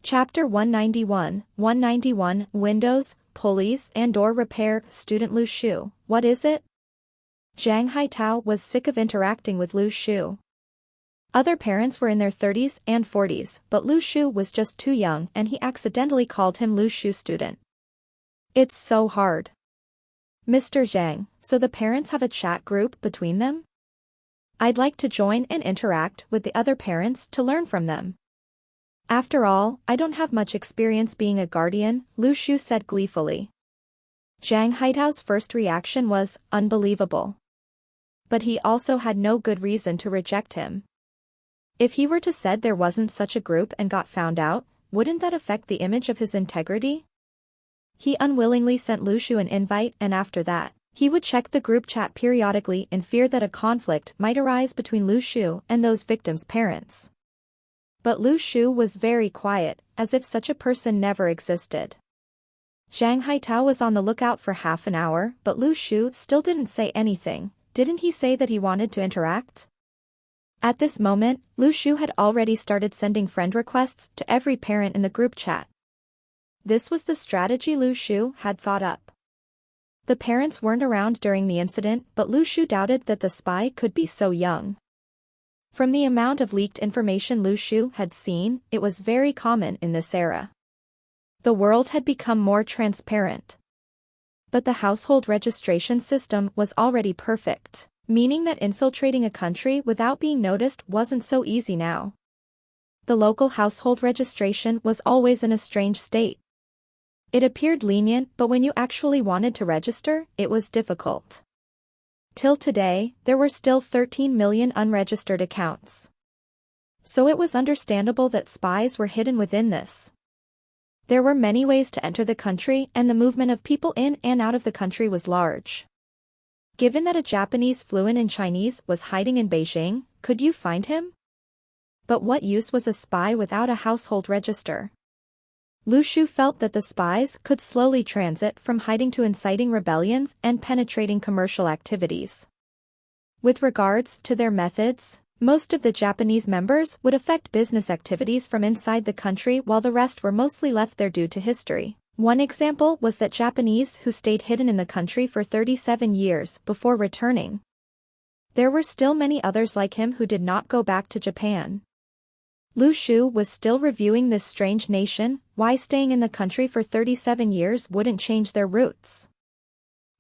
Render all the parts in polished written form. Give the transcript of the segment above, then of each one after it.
Chapter 191 Windows, Pulleys and Door Repair. Student Lu Shu. What is it? Zhang Haitao was sick of interacting with Lu Shu. Other parents were in their 30s and 40s, but Lu Shu was just too young and he accidentally called him Lu Shu student. It's so hard. Mr. Zhang, so the parents have a chat group between them? I'd like to join and interact with the other parents to learn from them. After all, I don't have much experience being a guardian, Lu Shu said gleefully. Zhang Haitao's first reaction was unbelievable. But he also had no good reason to reject him. If he were to said there wasn't such a group and got found out, wouldn't that affect the image of his integrity? He unwillingly sent Lu Shu an invite and after that, he would check the group chat periodically in fear that a conflict might arise between Lu Shu and those victims' parents. But Lu Shu was very quiet, as if such a person never existed. Zhang Haitao was on the lookout for half an hour, but Lu Shu still didn't say anything. Didn't he say that he wanted to interact? At this moment, Lu Shu had already started sending friend requests to every parent in the group chat. This was the strategy Lu Shu had thought up. The parents weren't around during the incident, but Lu Shu doubted that the spy could be so young. From the amount of leaked information Lu Shu had seen, it was very common in this era. The world had become more transparent. But the household registration system was already perfect, meaning that infiltrating a country without being noticed wasn't so easy now. The local household registration was always in a strange state. It appeared lenient, but when you actually wanted to register, it was difficult. Till today, there were still 13 million unregistered accounts. So it was understandable that spies were hidden within this. There were many ways to enter the country and the movement of people in and out of the country was large. Given that a Japanese fluent in Chinese was hiding in Beijing, could you find him? But what use was a spy without a household register? Lu Shu felt that the spies could slowly transit from hiding to inciting rebellions and penetrating commercial activities. With regards to their methods, most of the Japanese members would affect business activities from inside the country while the rest were mostly left there due to history. One example was that Japanese who stayed hidden in the country for 37 years before returning. There were still many others like him who did not go back to Japan. Lu Shu was still reviewing this strange nation, why staying in the country for 37 years wouldn't change their roots.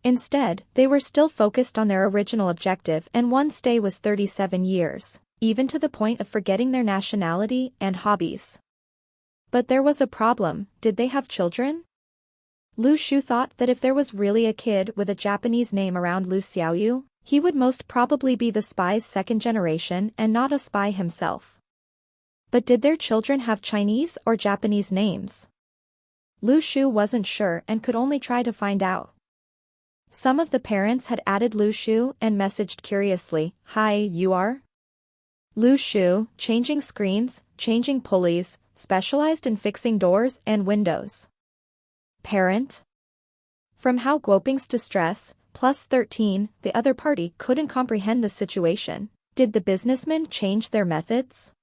Instead, they were still focused on their original objective and one stay was 37 years, even to the point of forgetting their nationality and hobbies. But there was a problem, did they have children? Lu Shu thought that if there was really a kid with a Japanese name around Lu Xiaoyu, he would most probably be the spy's second generation and not a spy himself. But did their children have Chinese or Japanese names? Lu Shu wasn't sure and could only try to find out. Some of the parents had added Lu Shu and messaged curiously, "Hi, you are?" Lu Shu, changing screens, changing pulleys, specialized in fixing doors and windows. Parent? From Hao Guoping's distress, plus 13, the other party couldn't comprehend the situation. Did the businessmen change their methods?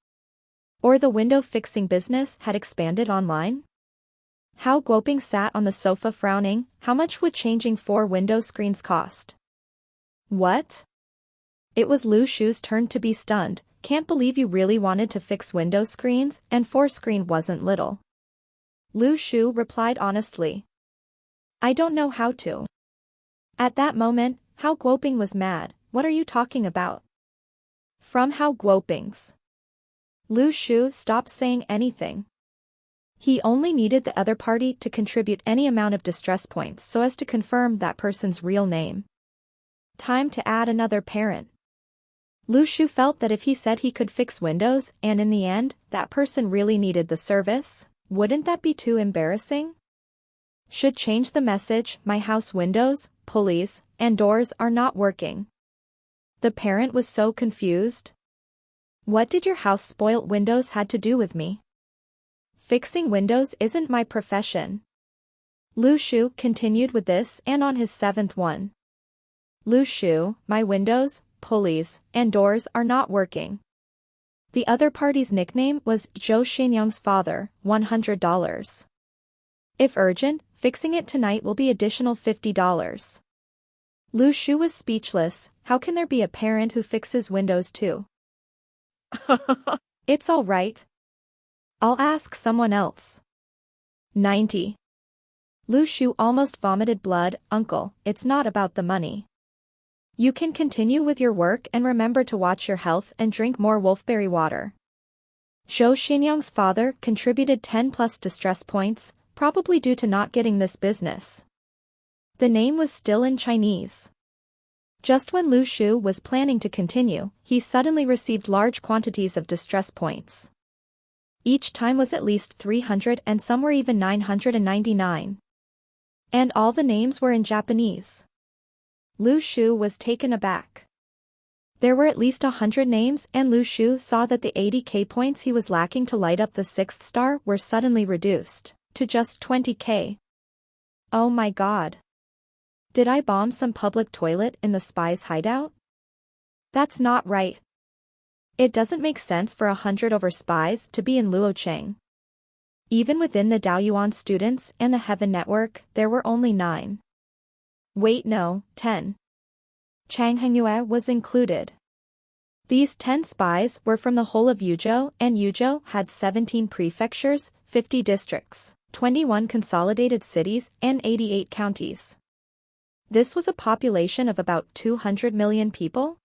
Or the window-fixing business had expanded online? Hao Guoping sat on the sofa frowning. How much would changing 4 window screens cost? What? It was Lu Shu's turn to be stunned. Can't believe you really wanted to fix window screens, and 4 screen wasn't little. Lu Shu replied honestly. I don't know how to. At that moment, Hao Guoping was mad. What are you talking about? From Hao Guoping's. Lu Shu stopped saying anything. He only needed the other party to contribute any amount of distress points so as to confirm that person's real name. Time to add another parent. Lu Shu felt that if he said he could fix windows and in the end, that person really needed the service, wouldn't that be too embarrassing? Should change the message, my house windows, pulleys, and doors are not working. The parent was so confused. What did your house-spoilt windows had to do with me? Fixing windows isn't my profession. Lu Shu continued with this and on his 7th one. Lu Shu, my windows, pulleys, and doors are not working. The other party's nickname was Zhou Xinyang's father, $100. If urgent, fixing it tonight will be additional $50. Lu Shu was speechless. How can there be a parent who fixes windows too? It's all right. I'll ask someone else. 90. Lu Shu almost vomited blood. Uncle, it's not about the money. You can continue with your work and remember to watch your health and drink more wolfberry water. Zhou Xinyang's father contributed 10 plus distress points, probably due to not getting this business. The name was still in Chinese. Just when Lu Shu was planning to continue, he suddenly received large quantities of distress points. Each time was at least 300 and some were even 999. And all the names were in Japanese. Lu Shu was taken aback. There were at least 100 names and Lu Shu saw that the 80k points he was lacking to light up the 6th star were suddenly reduced to just 20k. Oh my god. Did I bomb some public toilet in the spy's hideout? That's not right. It doesn't make sense for 100 over spies to be in Luocheng. Even within the Daoyuan students and the Heaven Network, there were only 9. Wait no, 10. Chang Hengyue was included. These 10 spies were from the whole of Yuzhou, and Yuzhou had 17 prefectures, 50 districts, 21 consolidated cities, and 88 counties. This was a population of about 200 million people?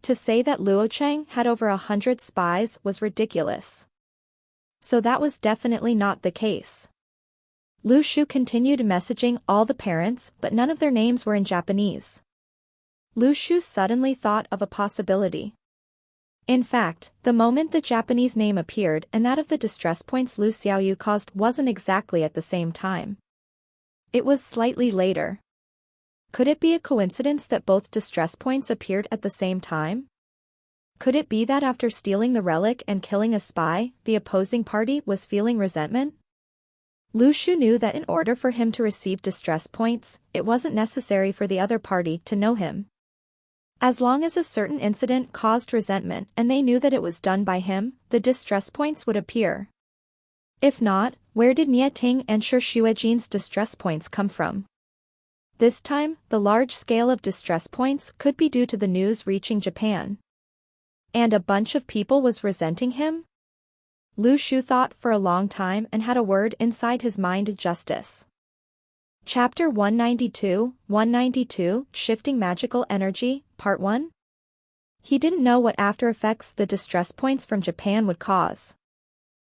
To say that Luocheng had over 100 spies was ridiculous. So that was definitely not the case. Lu Shu continued messaging all the parents, but none of their names were in Japanese. Lu Shu suddenly thought of a possibility. In fact, the moment the Japanese name appeared and that of the distress points Lu Xiaoyu caused wasn't exactly at the same time. It was slightly later. Could it be a coincidence that both distress points appeared at the same time? Could it be that after stealing the relic and killing a spy, the opposing party was feeling resentment? Lu Shu knew that in order for him to receive distress points, it wasn't necessary for the other party to know him. As long as a certain incident caused resentment and they knew that it was done by him, the distress points would appear. If not, where did Nie Ting and Shi Xuejin's distress points come from? This time, the large scale of distress points could be due to the news reaching Japan. And a bunch of people was resenting him? Lu Shu thought for a long time and had a word inside his mind: justice. Chapter 192, Shifting Magical Energy, Part 1? He didn't know what after effects the distress points from Japan would cause.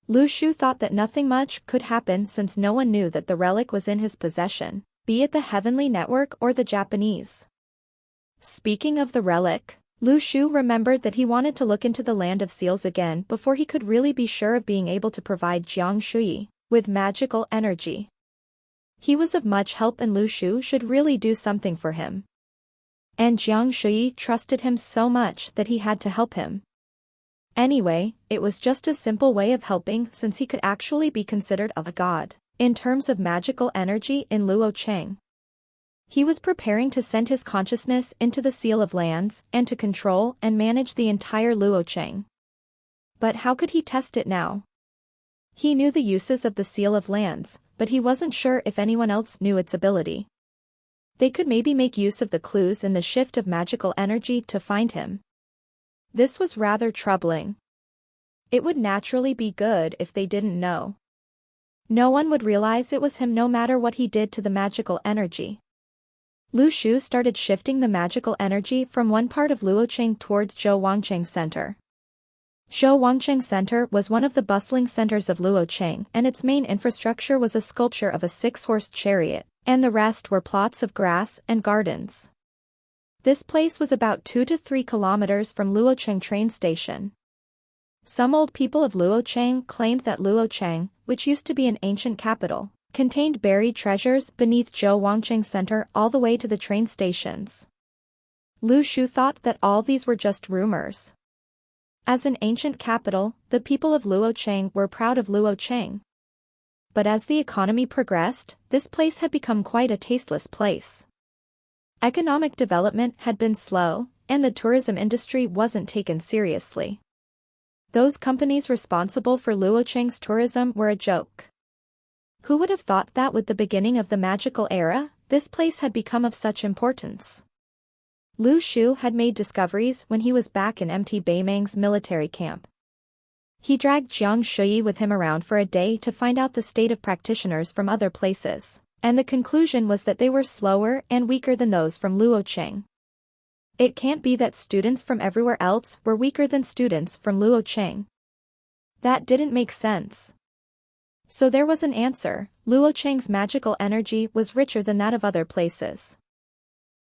Lu Shu thought that nothing much could happen since no one knew that the relic was in his possession, be it the Heavenly Network or the Japanese. Speaking of the relic, Lu Shu remembered that he wanted to look into the Land of Seals again before he could really be sure of being able to provide Jiang Shuyi with magical energy. He was of much help and Lu Shu should really do something for him. And Jiang Shuyi trusted him so much that he had to help him. Anyway, it was just a simple way of helping since he could actually be considered a god in terms of magical energy in Luocheng. He was preparing to send his consciousness into the Seal of Lands and to control and manage the entire Luocheng. But how could he test it now? He knew the uses of the Seal of Lands, but he wasn't sure if anyone else knew its ability. They could maybe make use of the clues in the shift of magical energy to find him. This was rather troubling. It would naturally be good if they didn't know. No one would realize it was him no matter what he did to the magical energy. Lu Shu started shifting the magical energy from one part of Luocheng towards Zhou Wangcheng Center. Zhou Wangcheng Center was one of the bustling centers of Luocheng and its main infrastructure was a sculpture of a 6-horse chariot, and the rest were plots of grass and gardens. This place was about 2 to 3 kilometers from Luocheng train station. Some old people of Luocheng claimed that Luocheng, which used to be an ancient capital, contained buried treasures beneath Zhou Wangcheng Center all the way to the train stations. Lu Shu thought that all these were just rumors. As an ancient capital, the people of Luocheng were proud of Luocheng. But as the economy progressed, this place had become quite a tasteless place. Economic development had been slow, and the tourism industry wasn't taken seriously. Those companies responsible for Luocheng's tourism were a joke. Who would have thought that with the beginning of the magical era, this place had become of such importance? Lu Shu had made discoveries when he was back in Mt. Baimeng's military camp. He dragged Jiang Shuyi with him around for a day to find out the state of practitioners from other places, and the conclusion was that they were slower and weaker than those from Luocheng. It can't be that students from everywhere else were weaker than students from Luocheng. That didn't make sense. So there was an answer: Luocheng's magical energy was richer than that of other places.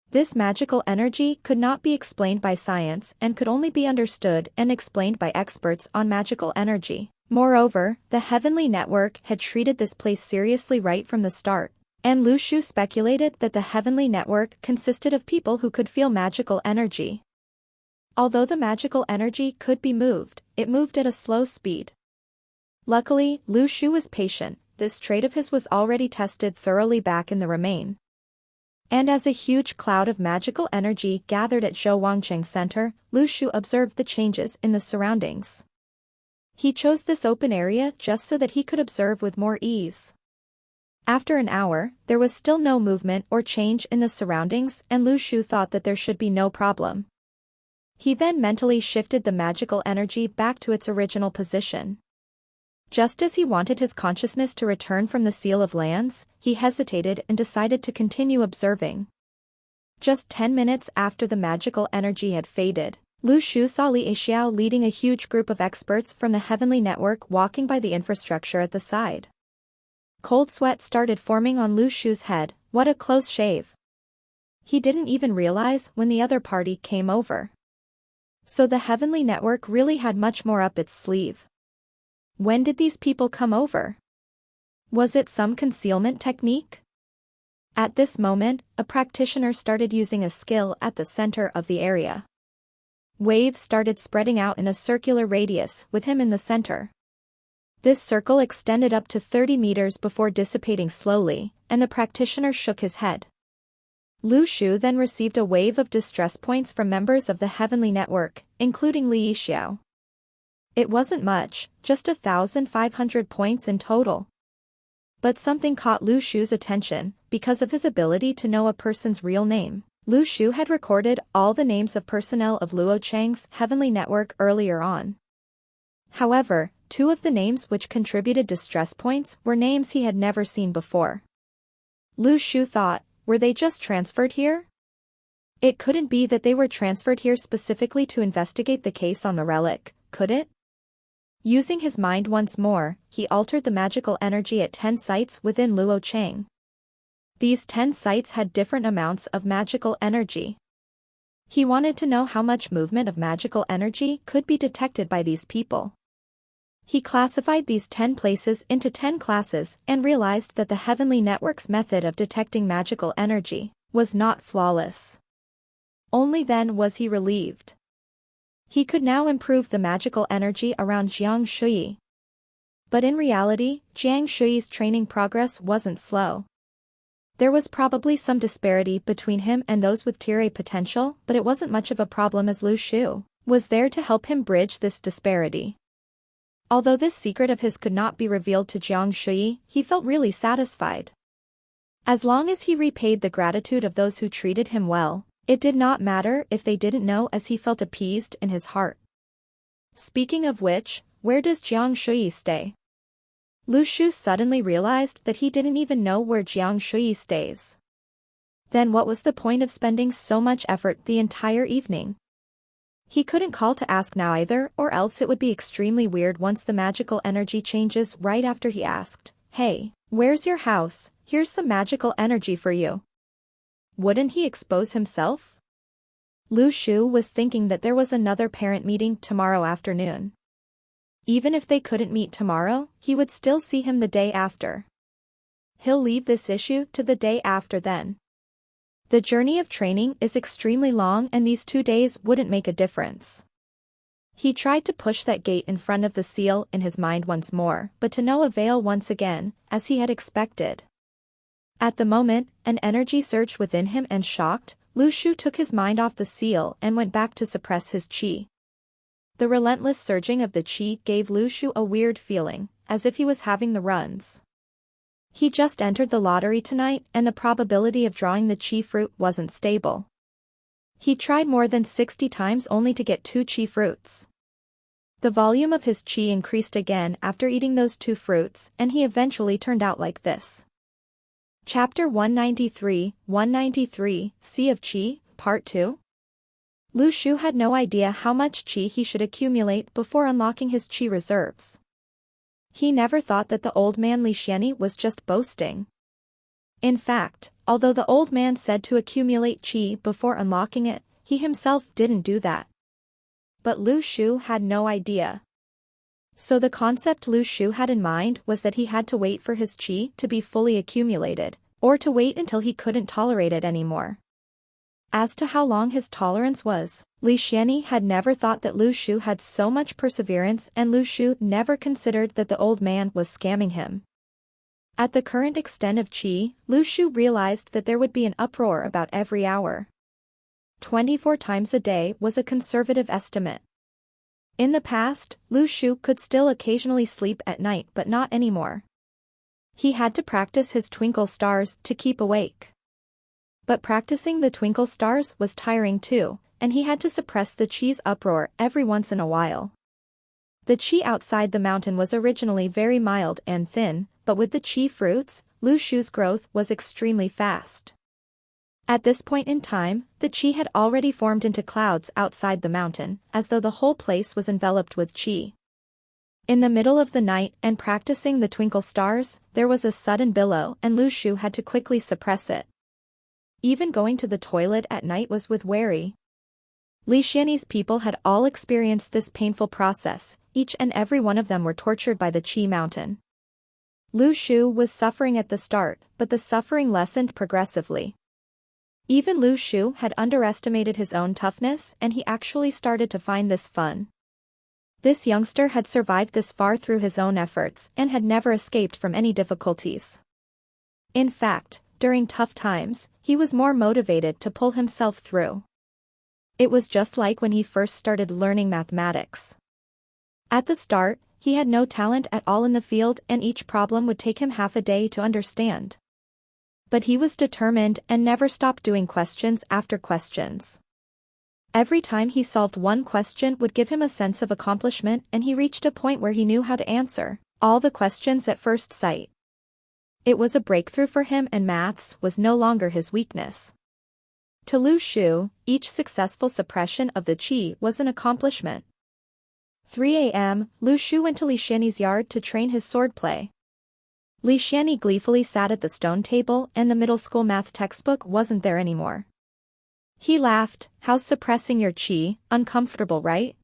This magical energy could not be explained by science and could only be understood and explained by experts on magical energy. Moreover, the Heavenly Network had treated this place seriously right from the start, and Lu Shu speculated that the Heavenly Network consisted of people who could feel magical energy. Although the magical energy could be moved, it moved at a slow speed. Luckily, Lu Shu was patient. This trait of his was already tested thoroughly back in the Remain. And as a huge cloud of magical energy gathered at Zhou Wangcheng Center, Lu Shu observed the changes in the surroundings. He chose this open area just so that he could observe with more ease. After an hour, there was still no movement or change in the surroundings, and Lu Shu thought that there should be no problem. He then mentally shifted the magical energy back to its original position. Just as he wanted his consciousness to return from the Seal of Lands, he hesitated and decided to continue observing. Just 10 minutes after the magical energy had faded, Lu Shu saw Li Xiao leading a huge group of experts from the Heavenly Network walking by the infrastructure at the side. Cold sweat started forming on Lu Shu's head. What a close shave. He didn't even realize when the other party came over. So the Heavenly Network really had much more up its sleeve. When did these people come over? Was it some concealment technique? At this moment, a practitioner started using a skill at the center of the area. Waves started spreading out in a circular radius, with him in the center. This circle extended up to 30 meters before dissipating slowly, and the practitioner shook his head. Lu Shu then received a wave of distress points from members of the Heavenly Network, including Li Xiao. It wasn't much, just 1,500 points in total. But something caught Lu Shu's attention. Because of his ability to know a person's real name, Lu Shu had recorded all the names of personnel of Luocheng's Heavenly Network earlier on. However, 2 of the names which contributed distress points were names he had never seen before. Lu Shu thought, were they just transferred here? It couldn't be that they were transferred here specifically to investigate the case on the relic, could it? Using his mind once more, he altered the magical energy at 10 sites within Luocheng. These 10 sites had different amounts of magical energy. He wanted to know how much movement of magical energy could be detected by these people. He classified these 10 places into 10 classes and realized that the Heavenly Network's method of detecting magical energy was not flawless. Only then was he relieved. He could now improve the magical energy around Jiang Shuyi. But in reality, Jiang Shuyi's training progress wasn't slow. There was probably some disparity between him and those with tier A potential, but it wasn't much of a problem as Lu Shu was there to help him bridge this disparity. Although this secret of his could not be revealed to Jiang Shuyi, he felt really satisfied. As long as he repaid the gratitude of those who treated him well, it did not matter if they didn't know, as he felt appeased in his heart. Speaking of which, where does Jiang Shuyi stay? Lu Shu suddenly realized that he didn't even know where Jiang Shuyi stays. Then what was the point of spending so much effort the entire evening? He couldn't call to ask now either, or else it would be extremely weird once the magical energy changes right after he asked, "Hey, where's your house? Here's some magical energy for you." Wouldn't he expose himself? Lu Shu was thinking that there was another parent meeting tomorrow afternoon. Even if they couldn't meet tomorrow, he would still see him the day after. He'll leave this issue to the day after then. The journey of training is extremely long, and these 2 days wouldn't make a difference. He tried to push that gate in front of the seal in his mind once more, but to no avail once again, as he had expected. At the moment, an energy surged within him, and shocked, Lu Shu took his mind off the seal and went back to suppress his qi. The relentless surging of the qi gave Lu Shu a weird feeling, as if he was having the runs. He just entered the lottery tonight and the probability of drawing the qi fruit wasn't stable. He tried more than 60 times only to get 2 qi fruits. The volume of his qi increased again after eating those 2 fruits, and he eventually turned out like this. Chapter 193, Sea of Qi, Part 2. Lu Shu had no idea how much qi he should accumulate before unlocking his qi reserves. He never thought that the old man Li Xianyi was just boasting. In fact, although the old man said to accumulate qi before unlocking it, he himself didn't do that. But Lu Shu had no idea. So the concept Lu Shu had in mind was that he had to wait for his qi to be fully accumulated, or to wait until he couldn't tolerate it anymore. As to how long his tolerance was, Li Xianyi had never thought that Lu Shu had so much perseverance, and Lu Shu never considered that the old man was scamming him. At the current extent of qi, Lu Shu realized that there would be an uproar about every hour. 24 times a day was a conservative estimate. In the past, Lu Shu could still occasionally sleep at night but not anymore. He had to practice his twinkle stars to keep awake. But practicing the twinkle stars was tiring too, and he had to suppress the qi's uproar every once in a while. The qi outside the mountain was originally very mild and thin, but with the qi fruits, Lu Shu's growth was extremely fast. At this point in time, the qi had already formed into clouds outside the mountain, as though the whole place was enveloped with qi. In the middle of the night and practicing the twinkle stars, there was a sudden billow and Lu Shu had to quickly suppress it. Even going to the toilet at night was with worry. Li Xianyi's people had all experienced this painful process, each and every one of them were tortured by the qi mountain. Lu Shu was suffering at the start, but the suffering lessened progressively. Even Lu Shu had underestimated his own toughness, and he actually started to find this fun. This youngster had survived this far through his own efforts and had never escaped from any difficulties. In fact, during tough times, he was more motivated to pull himself through. It was just like when he first started learning mathematics. At the start, he had no talent at all in the field and each problem would take him half a day to understand. But he was determined and never stopped doing questions after questions. Every time he solved one question would give him a sense of accomplishment and he reached a point where he knew how to answer all the questions at first sight. It was a breakthrough for him and maths was no longer his weakness. To Lu Shu, each successful suppression of the qi was an accomplishment. 3 a.m., Lu Shu went to Li Xianyi's yard to train his swordplay. Li Xianyi gleefully sat at the stone table and the middle school math textbook wasn't there anymore. He laughed, "How's suppressing your qi, uncomfortable right?"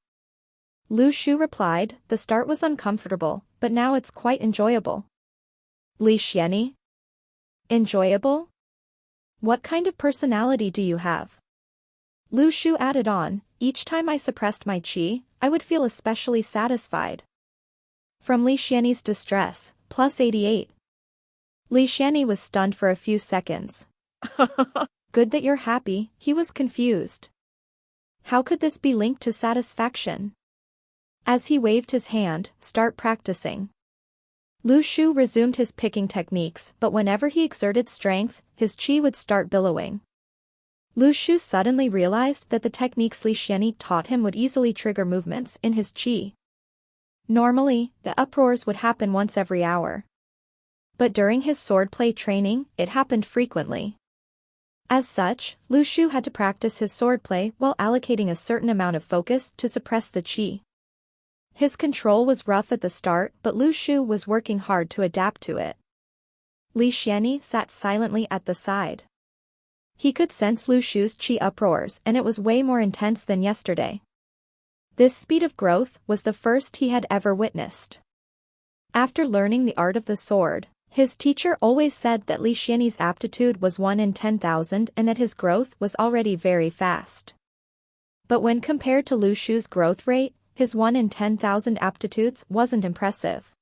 Lu Shu replied, "The start was uncomfortable, but now it's quite enjoyable." Li Xianyi? Enjoyable? What kind of personality do you have? Lu Shu added on, "Each time I suppressed my qi, I would feel especially satisfied." From Li Xianyi's distress, +88. Li Xianyi was stunned for a few seconds. Good that you're happy, he was confused. How could this be linked to satisfaction? As he waved his hand, "Start practicing." Lu Shu resumed his picking techniques, but whenever he exerted strength, his qi would start billowing. Lu Shu suddenly realized that the techniques Li Xianyi taught him would easily trigger movements in his qi. Normally, the uproars would happen once every hour. But during his swordplay training, it happened frequently. As such, Lu Shu had to practice his swordplay while allocating a certain amount of focus to suppress the qi. His control was rough at the start, but Lu Shu was working hard to adapt to it. Li Xianyi sat silently at the side. He could sense Lu Shu's qi uproars and it was way more intense than yesterday. This speed of growth was the first he had ever witnessed. After learning the art of the sword, his teacher always said that Li Xianyi's aptitude was 1 in 10,000 and that his growth was already very fast. But when compared to Lu Shu's growth rate, his 1 in 10,000 aptitudes wasn't impressive.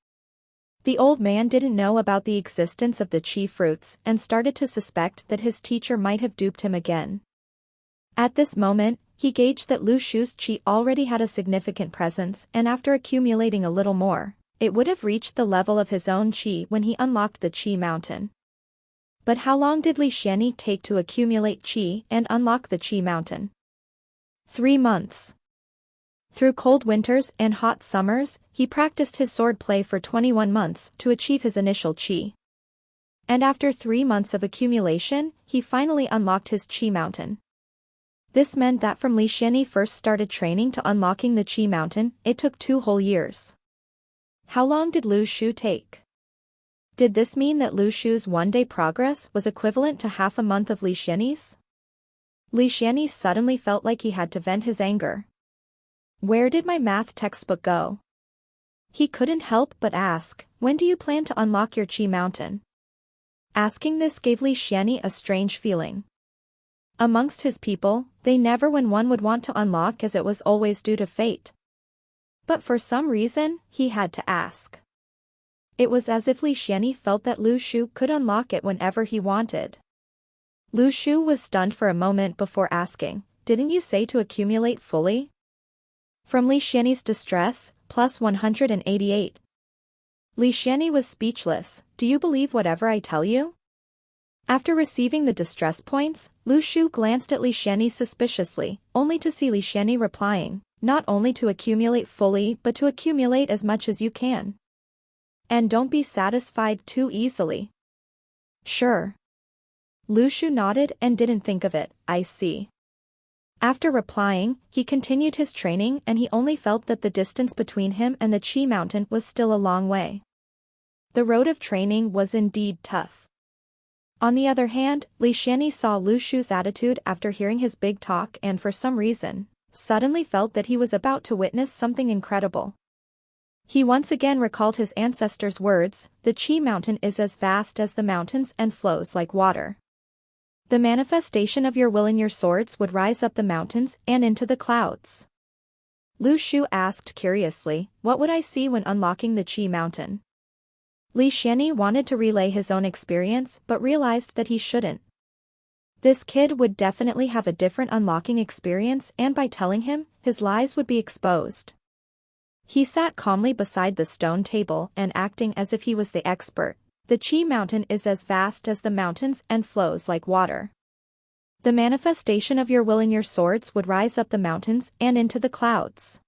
The old man didn't know about the existence of the qi fruits and started to suspect that his teacher might have duped him again. At this moment, he gauged that Lu Shu's qi already had a significant presence, and after accumulating a little more, it would have reached the level of his own qi when he unlocked the qi mountain. But how long did Li Xianyi take to accumulate qi and unlock the qi mountain? 3 months. Through cold winters and hot summers, he practiced his sword play for 21 months to achieve his initial qi. And after 3 months of accumulation, he finally unlocked his qi mountain. This meant that from Li Xianyi first started training to unlocking the qi mountain, it took 2 whole years. How long did Lu Shu take? Did this mean that Lu Shu's one-day progress was equivalent to half a month of Li Xianyi's? Li Xianyi suddenly felt like he had to vent his anger. Where did my math textbook go? He couldn't help but ask, when do you plan to unlock your qi mountain? Asking this gave Li Xianyi a strange feeling. Amongst his people, they never when one would want to unlock as it was always due to fate. But for some reason, he had to ask. It was as if Li Xianyi felt that Lu Shu could unlock it whenever he wanted. Lu Shu was stunned for a moment before asking, didn't you say to accumulate fully? From Li Xianyi's distress, plus 188. Li Xianyi was speechless, do you believe whatever I tell you? After receiving the distress points, Lu Shu glanced at Li Xianyi suspiciously, only to see Li Xianyi replying, not only to accumulate fully but to accumulate as much as you can. And don't be satisfied too easily. Sure. Lu Shu nodded and didn't think of it, I see. After replying, he continued his training and he only felt that the distance between him and the qi mountain was still a long way. The road of training was indeed tough. On the other hand, Li Xianyi saw Lu Shu's attitude after hearing his big talk and for some reason, suddenly felt that he was about to witness something incredible. He once again recalled his ancestors' words, the qi mountain is as vast as the mountains and flows like water. The manifestation of your will in your swords would rise up the mountains and into the clouds. Lu Shu asked curiously, what would I see when unlocking the qi mountain? Li Xianyi wanted to relay his own experience but realized that he shouldn't. This kid would definitely have a different unlocking experience and by telling him, his lies would be exposed. He sat calmly beside the stone table and acting as if he was the expert. The qi mountain is as vast as the mountains and flows like water. The manifestation of your will in your swords would rise up the mountains and into the clouds.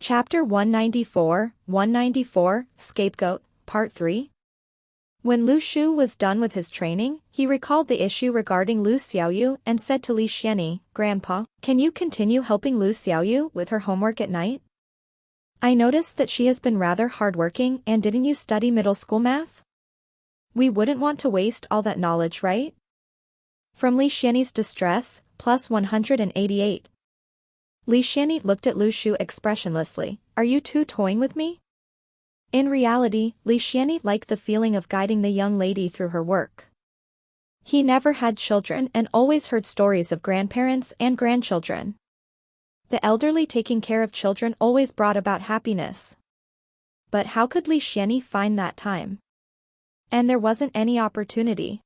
Chapter 194, Scapegoat, Part 3. When Lu Shu was done with his training, he recalled the issue regarding Lu Xiaoyu and said to Li Xianyi, Grandpa, can you continue helping Lu Xiaoyu with her homework at night? I noticed that she has been rather hardworking and didn't you study middle school math? We wouldn't want to waste all that knowledge, right? From Li Xianyi's distress, plus 188. Li Xianyi looked at Lu Shu expressionlessly, are you two toying with me? In reality, Li Xianyi liked the feeling of guiding the young lady through her work. He never had children and always heard stories of grandparents and grandchildren. The elderly taking care of children always brought about happiness. But how could Li Xianyi find that time? And there wasn't any opportunity.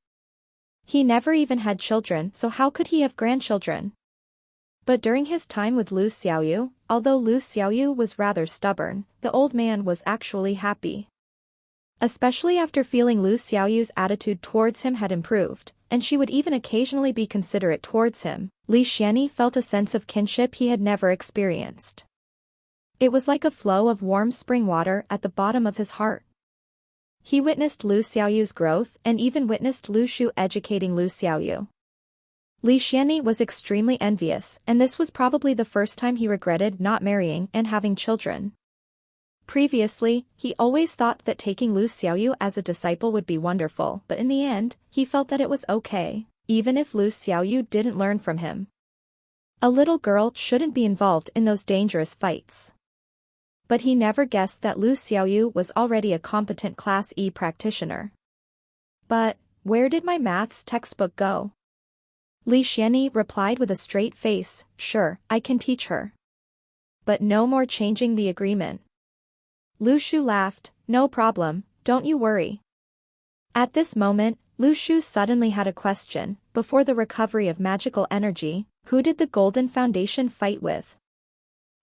He never even had children, so how could he have grandchildren? But during his time with Lu Xiaoyu, although Lu Xiaoyu was rather stubborn, the old man was actually happy. Especially after feeling Lu Xiaoyu's attitude towards him had improved, and she would even occasionally be considerate towards him, Li Xianyi felt a sense of kinship he had never experienced. It was like a flow of warm spring water at the bottom of his heart. He witnessed Lu Xiaoyu's growth and even witnessed Lu Shu educating Lu Xiaoyu. Li Xianyi was extremely envious, and this was probably the first time he regretted not marrying and having children. Previously, he always thought that taking Lu Xiaoyu as a disciple would be wonderful, but in the end, he felt that it was okay, even if Lu Xiaoyu didn't learn from him. A little girl shouldn't be involved in those dangerous fights. But he never guessed that Lu Xiaoyu was already a competent Class E practitioner. But, where did my maths textbook go? Li Xianyi replied with a straight face, sure, I can teach her. But no more changing the agreement. Lu Shu laughed, no problem, don't you worry. At this moment, Lu Shu suddenly had a question, before the recovery of magical energy, Who did the Golden Foundation fight with?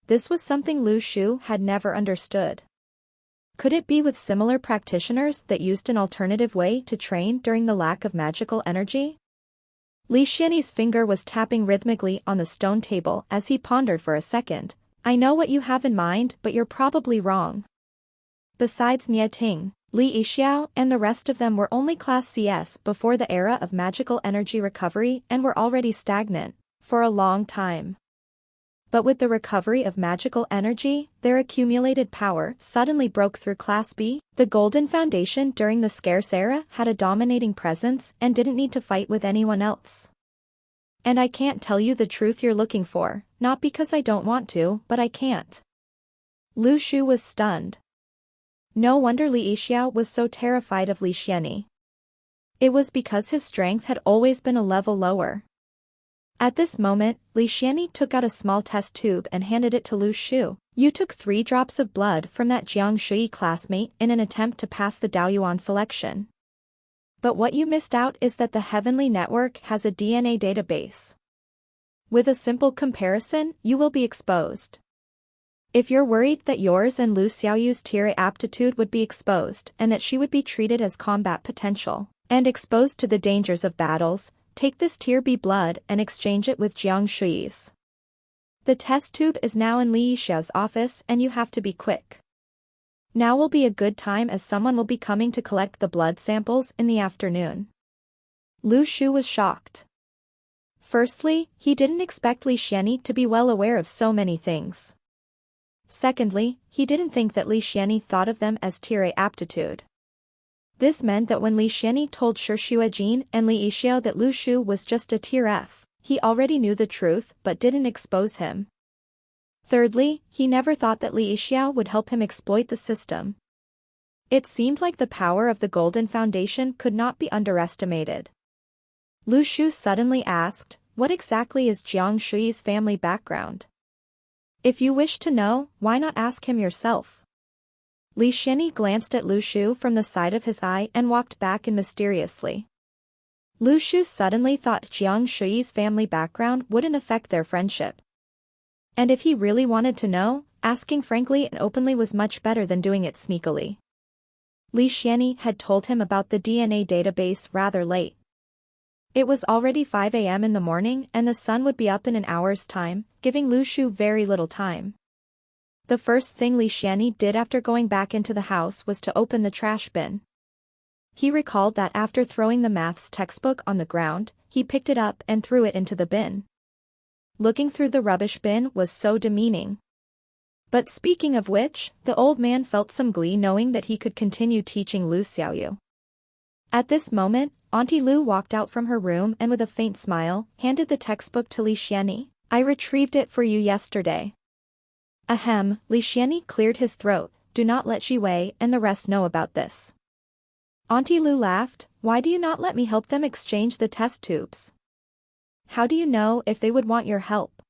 This was something Lu Shu had never understood. Could it be with similar practitioners that used an alternative way to train during the lack of magical energy? Li Xianyi's finger was tapping rhythmically on the stone table as he pondered for a second. I know what you have in mind, but you're probably wrong. Besides Nie Ting, Li Yixiao and the rest of them were only class CS before the era of magical energy recovery and were already stagnant for a long time. But with the recovery of magical energy, their accumulated power suddenly broke through Class B. The Golden Foundation during the scarce era had a dominating presence and didn't need to fight with anyone else. And I can't tell you the truth you're looking for, not because I don't want to, but I can't. Lu Shu was stunned. No wonder Li Yixiao was so terrified of Li Xianyi. It was because his strength had always been a level lower. At this moment, Li Xianyi took out a small test tube and handed it to Lu Shu. You took 3 drops of blood from that Jiang Shui classmate in an attempt to pass the Daoyuan selection. But what you missed out is that the Heavenly Network has a DNA database. With a simple comparison, you will be exposed. If you're worried that yours and Lu Xiaoyu's tier aptitude would be exposed and that she would be treated as combat potential, and exposed to the dangers of battles, take this tier B blood and exchange it with Jiang Shui's. The test tube is now in Li Yixiao's office and you have to be quick. Now will be a good time as someone will be coming to collect the blood samples in the afternoon. Lu Shu was shocked. Firstly, he didn't expect Li Xianyi to be well aware of so many things. Secondly, he didn't think that Li Xianyi thought of them as tier A aptitude. This meant that when Li Xianyi told Shi Xuejin and Li Yixiao that Lu Shu was just a tier F, he already knew the truth but didn't expose him. Thirdly, he never thought that Li Yixiao would help him exploit the system. It seemed like the power of the Golden Foundation could not be underestimated. Lu Shu suddenly asked, what exactly is Jiang Shui's family background? If you wish to know, why not ask him yourself? Li Xianyi glanced at Lu Shu from the side of his eye and walked back in mysteriously. Lu Shu suddenly thought Jiang Shui's family background wouldn't affect their friendship. And if he really wanted to know, asking frankly and openly was much better than doing it sneakily. Li Xianyi had told him about the DNA database rather late. It was already 5 a.m. in the morning and the sun would be up in an hour's time, giving Lu Shu very little time. The first thing Li Xianyi did after going back into the house was to open the trash bin. He recalled that after throwing the maths textbook on the ground, he picked it up and threw it into the bin. Looking through the rubbish bin was so demeaning. But speaking of which, the old man felt some glee knowing that he could continue teaching Lu Xiaoyu. At this moment, Auntie Lu walked out from her room and with a faint smile, handed the textbook to Li Xianyi. I retrieved it for you yesterday. Ahem, Li Xianyi cleared his throat, do not let Ji Wei and the rest know about this. Auntie Lu laughed, why do you not let me help them exchange the test tubes? How do you know if they would want your help?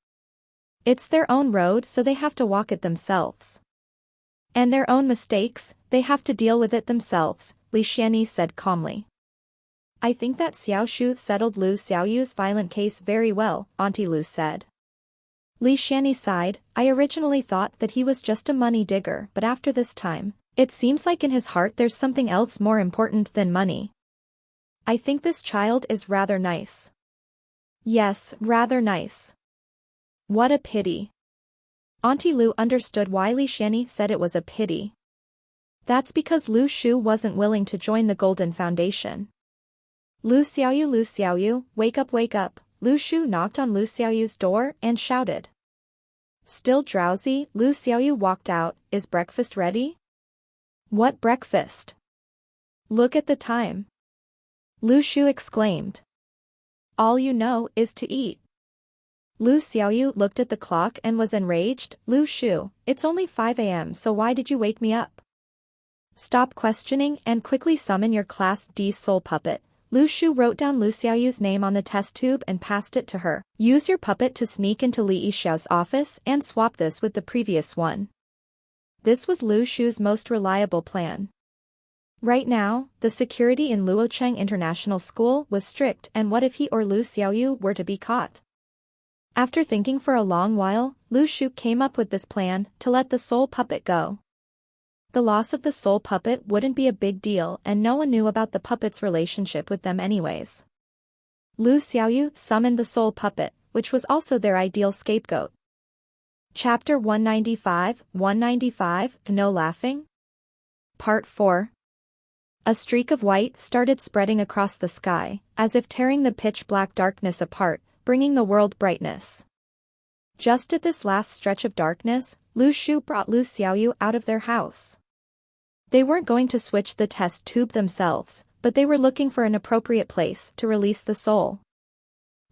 It's their own road so they have to walk it themselves. And their own mistakes, they have to deal with it themselves, Li Xianyi said calmly. I think that Xiao Shu settled Lu Xiaoyu's violent case very well, Auntie Lu said. Li Xianyi sighed, I originally thought that he was just a money digger but after this time, it seems like in his heart there's something else more important than money. I think this child is rather nice. Yes, rather nice. What a pity. Auntie Lu understood why Li Xianyi said it was a pity. That's because Lu Shu wasn't willing to join the Golden Foundation. Lu Xiaoyu, wake up, wake up. Lu Shu knocked on Lu Xiaoyu's door and shouted. Still drowsy, Lu Xiaoyu walked out, is breakfast ready? What breakfast? Look at the time. Lu Shu exclaimed. All you know is to eat. Lu Xiaoyu looked at the clock and was enraged, Lu Shu, it's only 5 a.m. so why did you wake me up? Stop questioning and quickly summon your Class D soul puppet. Lu Shu wrote down Lu Xiaoyu's name on the test tube and passed it to her. Use your puppet to sneak into Li Yixiao's office and swap this with the previous one. This was Lu Shu's most reliable plan. Right now, the security in Luocheng International School was strict and what if he or Lu Xiaoyu were to be caught? After thinking for a long while, Lu Shu came up with this plan to let the soul puppet go. The loss of the soul puppet wouldn't be a big deal and no one knew about the puppet's relationship with them anyways. Lu Xiaoyu summoned the soul puppet, which was also their ideal scapegoat. Chapter 195, No Laughing? Part 4. A streak of white started spreading across the sky, as if tearing the pitch-black darkness apart, bringing the world brightness. Just at this last stretch of darkness, Lu Shu brought Lu Xiaoyu out of their house. They weren't going to switch the test tube themselves, but they were looking for an appropriate place to release the soul.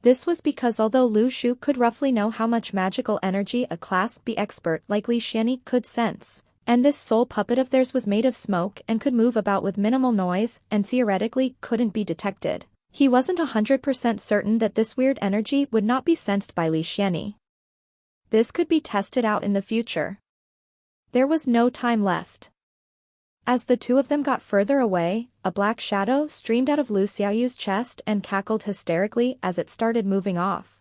This was because although Lu Shu could roughly know how much magical energy a Class B expert like Li Xianyi could sense, and this soul puppet of theirs was made of smoke and could move about with minimal noise and theoretically couldn't be detected, he wasn't 100% certain that this weird energy would not be sensed by Li Xianyi. This could be tested out in the future. There was no time left. As the two of them got further away, a black shadow streamed out of Lu Xiaoyu's chest and cackled hysterically as it started moving off.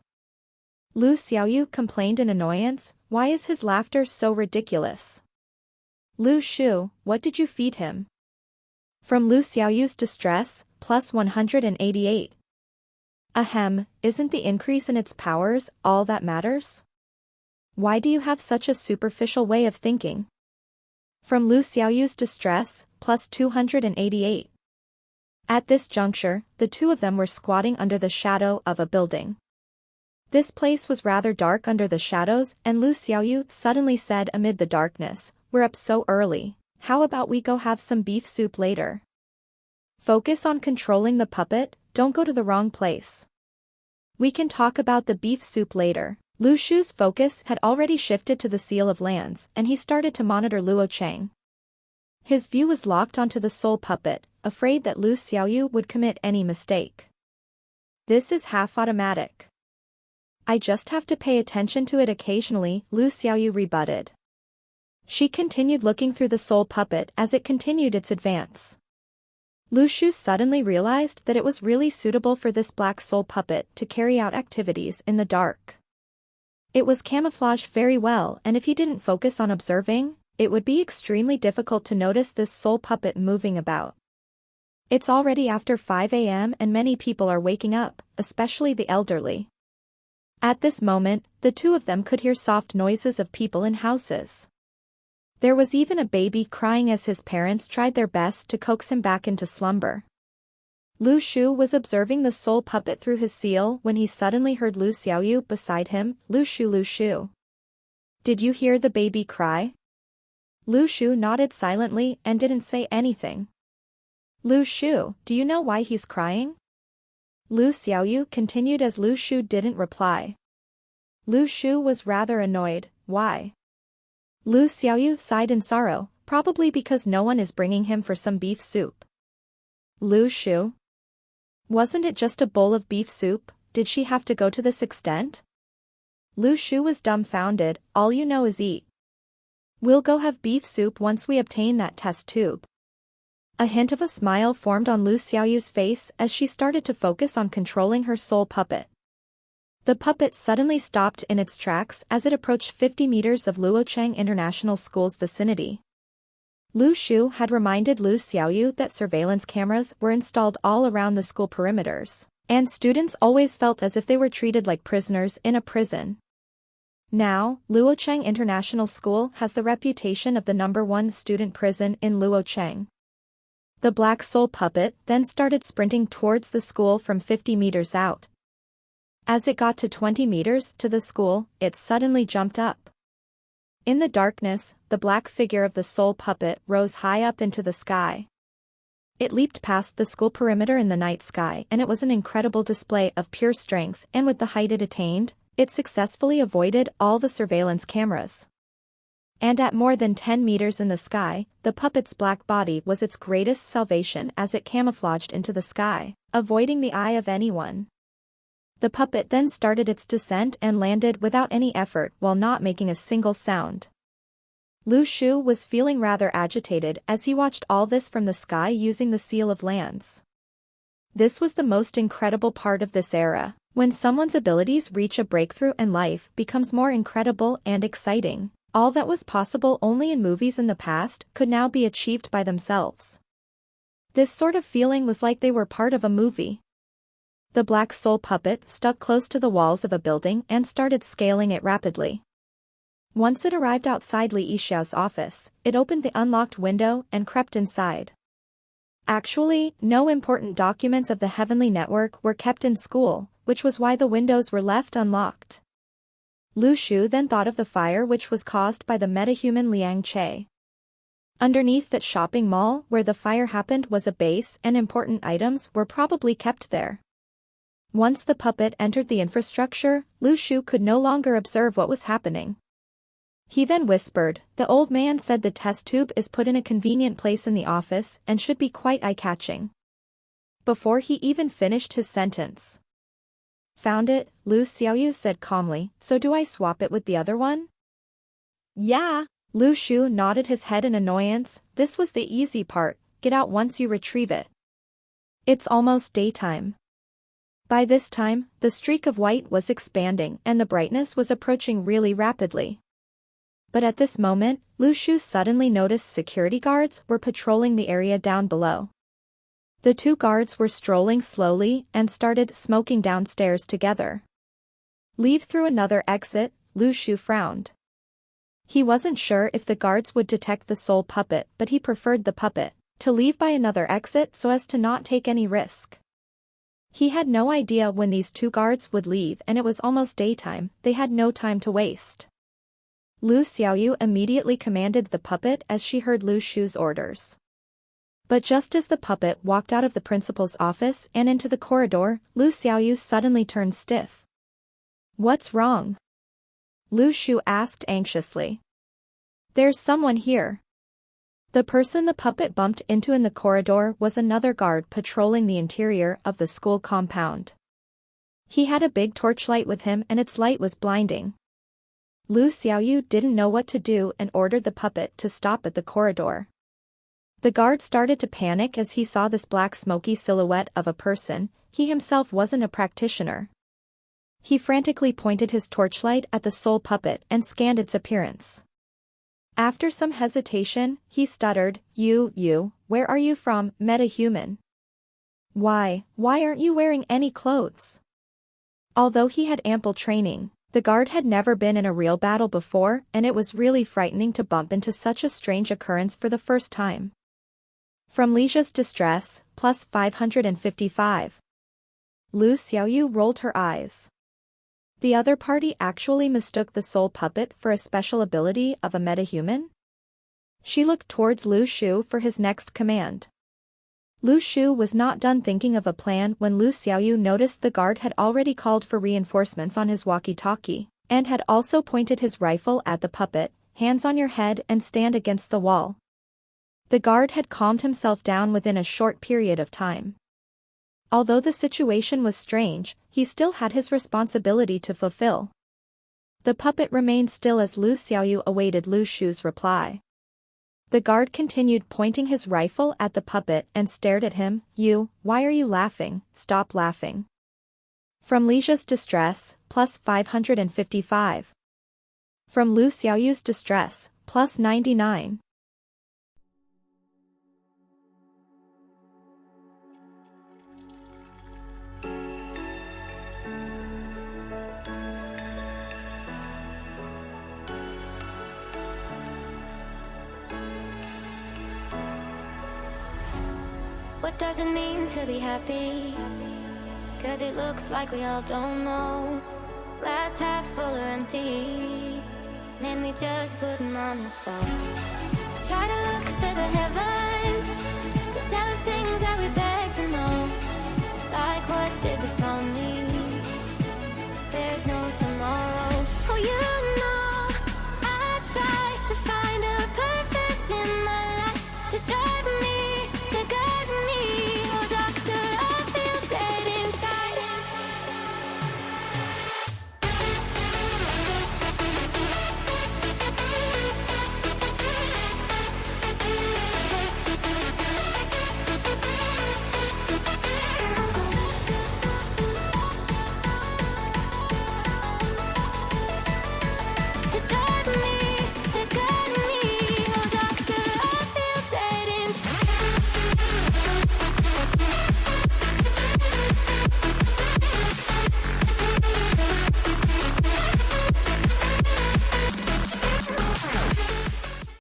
Lu Xiaoyu complained in annoyance, "Why is his laughter so ridiculous? Lu Shu, what did you feed him?" From Lu Xiaoyu's distress, plus 188. Ahem, isn't the increase in its powers all that matters? Why do you have such a superficial way of thinking? From Lu Xiaoyu's distress, plus 288. At this juncture, the two of them were squatting under the shadow of a building. This place was rather dark under the shadows and Lu Xiaoyu suddenly said amid the darkness, "We're up so early, how about we go have some beef soup later? Focus on controlling the puppet, don't go to the wrong place. We can talk about the beef soup later." Lu Shu's focus had already shifted to the Seal of Lands and he started to monitor Luo Cheng. His view was locked onto the soul puppet, afraid that Lu Xiaoyu would commit any mistake. "This is half-automatic. I just have to pay attention to it occasionally," Lu Xiaoyu rebutted. She continued looking through the soul puppet as it continued its advance. Lu Shu suddenly realized that it was really suitable for this black soul puppet to carry out activities in the dark. It was camouflaged very well and if he didn't focus on observing, it would be extremely difficult to notice this soul puppet moving about. It's already after 5 a.m. and many people are waking up, especially the elderly. At this moment, the two of them could hear soft noises of people in houses. There was even a baby crying as his parents tried their best to coax him back into slumber. Lu Shu was observing the soul puppet through his seal when he suddenly heard Lu Xiaoyu beside him. Lu Shu. Did you hear the baby cry?" Lu Shu nodded silently and didn't say anything. "Lu Shu, do you know why he's crying?" Lu Xiaoyu continued as Lu Shu didn't reply. Lu Shu was rather annoyed. "Why?" Lu Xiaoyu sighed in sorrow, probably because no one is bringing him for some beef soup. "Lu Shu? Wasn't it just a bowl of beef soup? Did she have to go to this extent?" Lu Shu was dumbfounded. "All you know is eat. We'll go have beef soup once we obtain that test tube." A hint of a smile formed on Lu Xiaoyu's face as she started to focus on controlling her soul puppet. The puppet suddenly stopped in its tracks as it approached 50 meters of Luocheng International School's vicinity. Lu Shu had reminded Lu Xiaoyu that surveillance cameras were installed all around the school perimeters, and students always felt as if they were treated like prisoners in a prison. Now, Luocheng International School has the reputation of the #1 student prison in Luocheng. The black soul puppet then started sprinting towards the school from 50 meters out. As it got to 20 meters to the school, it suddenly jumped up. In the darkness, the black figure of the soul puppet rose high up into the sky. It leaped past the school perimeter in the night sky and it was an incredible display of pure strength, and with the height it attained, it successfully avoided all the surveillance cameras. And at more than 10 meters in the sky, the puppet's black body was its greatest salvation as it camouflaged into the sky, avoiding the eye of anyone. The puppet then started its descent and landed without any effort while not making a single sound. Lu Shu was feeling rather agitated as he watched all this from the sky using the Seal of Lands. This was the most incredible part of this era. When someone's abilities reach a breakthrough and life becomes more incredible and exciting, all that was possible only in movies in the past could now be achieved by themselves. This sort of feeling was like they were part of a movie. The black soul puppet stuck close to the walls of a building and started scaling it rapidly. Once it arrived outside Li Xiao's office, it opened the unlocked window and crept inside. Actually, no important documents of the Heavenly Network were kept in school, which was why the windows were left unlocked. Lu Shu then thought of the fire which was caused by the metahuman Liang Che. Underneath that shopping mall where the fire happened was a base and important items were probably kept there. Once the puppet entered the infrastructure, Lu Shu could no longer observe what was happening. He then whispered, "The old man said the test tube is put in a convenient place in the office and should be quite eye-catching." Before he even finished his sentence. "Found it," Lu Xiaoyu said calmly, "so do I swap it with the other one?" Yeah. Lu Shu nodded his head in annoyance. This was the easy part, get out once you retrieve it. It's almost daytime. By this time, the streak of white was expanding and the brightness was approaching really rapidly. But at this moment, Lu Shu suddenly noticed security guards were patrolling the area down below. The two guards were strolling slowly and started smoking downstairs together. "Leave through another exit," Lu Shu frowned. He wasn't sure if the guards would detect the soul puppet, but he preferred the puppet to leave by another exit so as to not take any risk. He had no idea when these two guards would leave and it was almost daytime, they had no time to waste. Lu Xiaoyu immediately commanded the puppet as she heard Lu Shu's orders. But just as the puppet walked out of the principal's office and into the corridor, Lu Xiaoyu suddenly turned stiff. "What's wrong?" Lu Shu asked anxiously. "There's someone here." The person the puppet bumped into in the corridor was another guard patrolling the interior of the school compound. He had a big torchlight with him and its light was blinding. Lu Xiaoyu didn't know what to do and ordered the puppet to stop at the corridor. The guard started to panic as he saw this black smoky silhouette of a person. He himself wasn't a practitioner. He frantically pointed his torchlight at the soul puppet and scanned its appearance. After some hesitation, he stuttered, You, where are you from, metahuman? Why aren't you wearing any clothes?" Although he had ample training, the guard had never been in a real battle before and it was really frightening to bump into such a strange occurrence for the first time. From Lija's distress, plus 555. Lu Xiaoyu rolled her eyes. The other party actually mistook the soul puppet for a special ability of a metahuman? She looked towards Lu Shu for his next command. Lu Shu was not done thinking of a plan when Lu Xiaoyu noticed the guard had already called for reinforcements on his walkie-talkie, and had also pointed his rifle at the puppet, "Hands on your head and stand against the wall." The guard had calmed himself down within a short period of time. Although the situation was strange, he still had his responsibility to fulfill. The puppet remained still as Lu Xiaoyu awaited Lu Shu's reply. The guard continued pointing his rifle at the puppet and stared at him. Why are you laughing? Stop laughing." From Lija's distress, plus 555. From Lu Xiaoyu's distress, plus 99. What does it mean to be happy? 'Cause it looks like we all don't know. Glass half full or empty. Man, we just putting on a show. Try to look to the heavens to tell us things that we